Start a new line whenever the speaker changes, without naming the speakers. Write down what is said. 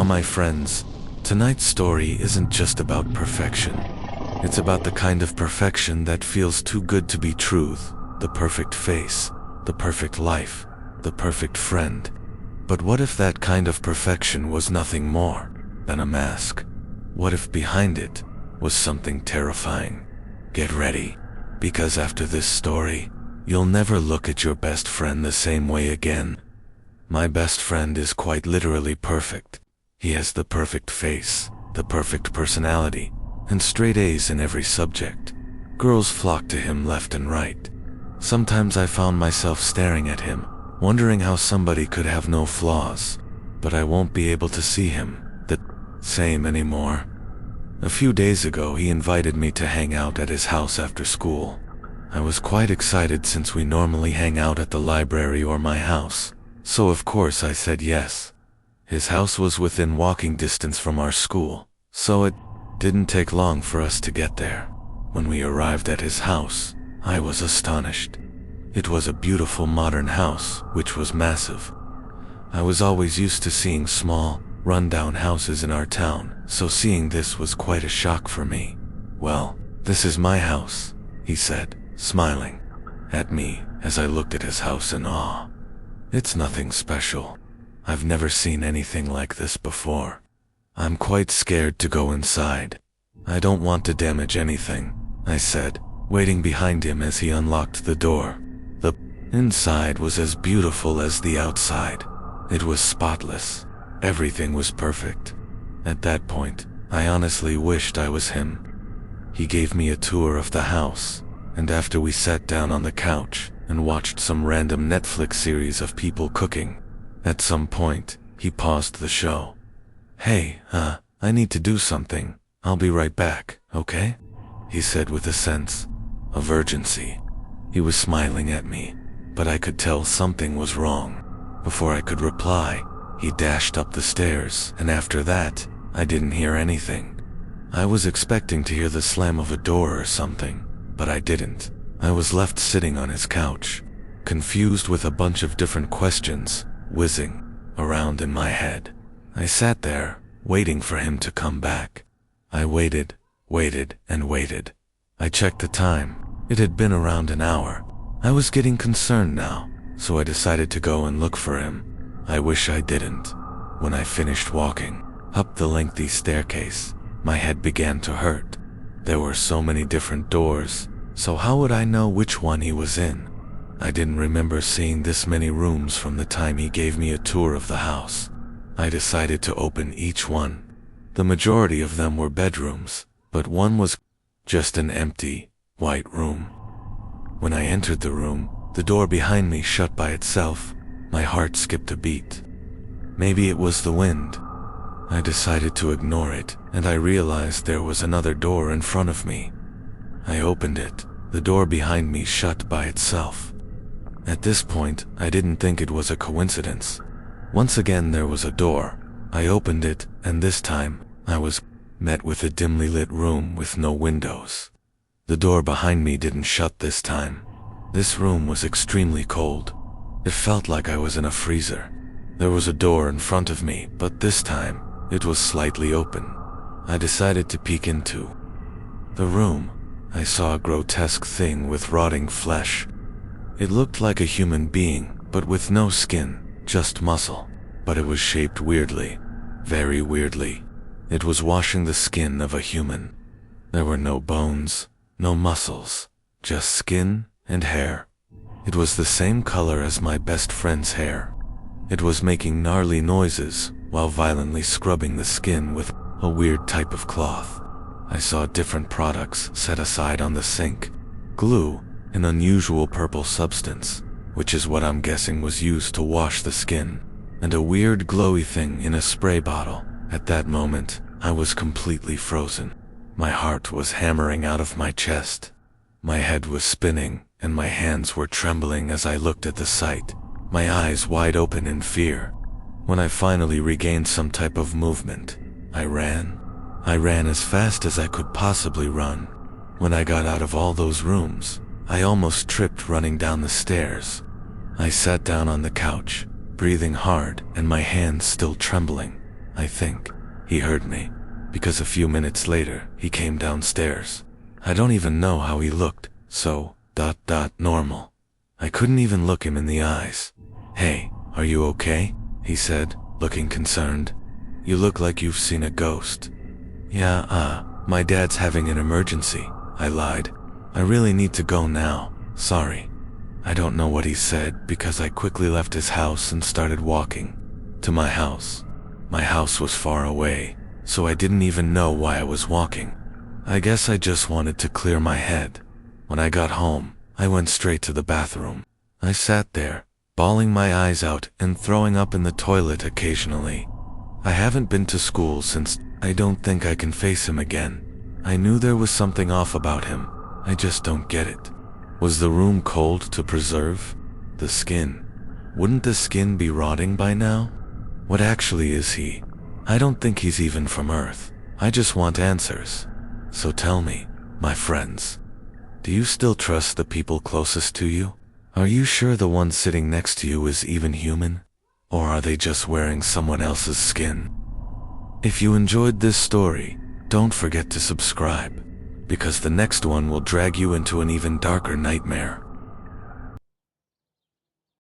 my friends, tonight's story isn't just about perfection. It's about the kind of perfection that feels too good to be truth, the perfect face, the perfect life, the perfect friend. But what if that kind of perfection was nothing more than a mask? What if behind it was something terrifying? Get ready, because after this story, you'll never look at your best friend the same way again. My best friend is quite literally perfect. He has the perfect face, the perfect personality, and straight A's in every subject. Girls flock to him left and right. Sometimes I found myself staring at him, wondering how somebody could have no flaws, but I won't be able to see him the same anymore. A few days ago, he invited me to hang out at his house after school. I was quite excited since we normally hang out at the library or my house, so of course I said yes. His house was within walking distance from our school, so it didn't take long for us to get there. When we arrived at his house, I was astonished. It was a beautiful modern house, which was massive. I was always used to seeing small, run-down houses in our town, so seeing this was quite a shock for me. "Well, this is my house," he said, smiling at me as I looked at his house in awe. "It's nothing special. I've never seen anything like this before. I'm quite scared to go inside. I don't want to damage anything," I said, waiting behind him as he unlocked the door. The inside was as beautiful as the outside. It was spotless. Everything was perfect. At that point, I honestly wished I was him. He gave me a tour of the house, and after we sat down on the couch and watched some random Netflix series of people cooking, at some point, he paused the show. "Hey, I need to do something. I'll be right back, okay?" he said with a sense of urgency. He was smiling at me, but I could tell something was wrong. Before I could reply, he dashed up the stairs, and after that, I didn't hear anything. I was expecting to hear the slam of a door or something, but I didn't. I was left sitting on his couch, confused with a bunch of different questions whizzing around in my head. I sat there, waiting for him to come back. I waited, and waited. I checked the time. It had been around an hour. I was getting concerned now, so I decided to go and look for him. I wish I didn't. When I finished walking up the lengthy staircase, my head began to hurt. There were so many different doors, so how would I know which one he was in? I didn't remember seeing this many rooms from the time he gave me a tour of the house. I decided to open each one. The majority of them were bedrooms, but one was just an empty, white room. When I entered the room, the door behind me shut by itself. My heart skipped a beat. Maybe it was the wind. I decided to ignore it, and I realized there was another door in front of me. I opened it. The door behind me shut by itself. At this point, I didn't think it was a coincidence. Once again there was a door. I opened it, and this time, I was met with a dimly lit room with no windows. The door behind me didn't shut this time. This room was extremely cold. It felt like I was in a freezer. There was a door in front of me, but this time, it was slightly open. I decided to peek into the room. I saw a grotesque thing with rotting flesh. It looked like a human being, but with no skin, just muscle. But it was shaped weirdly, very weirdly. It was washing the skin of a human. There were no bones, no muscles, just skin and hair. It was the same color as my best friend's hair. It was making gnarly noises while violently scrubbing the skin with a weird type of cloth. I saw different products set aside on the sink. Glue, an unusual purple substance, which is what I'm guessing was used to wash the skin, and a weird glowy thing in a spray bottle. At that moment, I was completely frozen. My heart was hammering out of my chest. My head was spinning, and my hands were trembling as I looked at the sight, my eyes wide open in fear. When I finally regained some type of movement, I ran. I ran as fast as I could possibly run. When I got out of all those rooms, I almost tripped running down the stairs. I sat down on the couch, breathing hard and my hands still trembling. I think. He heard me, because a few minutes later, he came downstairs. I don't even know how he looked, so, normal. I couldn't even look him in the eyes. "Hey, are you okay?" he said, looking concerned. "You look like you've seen a ghost." "Yeah, my dad's having an emergency," I lied. "I really need to go now, sorry." I don't know what he said because I quickly left his house and started walking to my house. My house was far away, so I didn't even know why I was walking. I guess I just wanted to clear my head. When I got home, I went straight to the bathroom. I sat there, bawling my eyes out and throwing up in the toilet occasionally. I haven't been to school since. I don't think I can face him again. I knew there was something off about him. I just don't get it. Was the room cold to preserve? The skin. Wouldn't the skin be rotting by now? What actually is he? I don't think he's even from Earth. I just want answers. So tell me, my friends, do you still trust the people closest to you? Are you sure the one sitting next to you is even human? Or are they just wearing someone else's skin? If you enjoyed this story, don't forget to subscribe, because the next one will drag you into an even darker nightmare.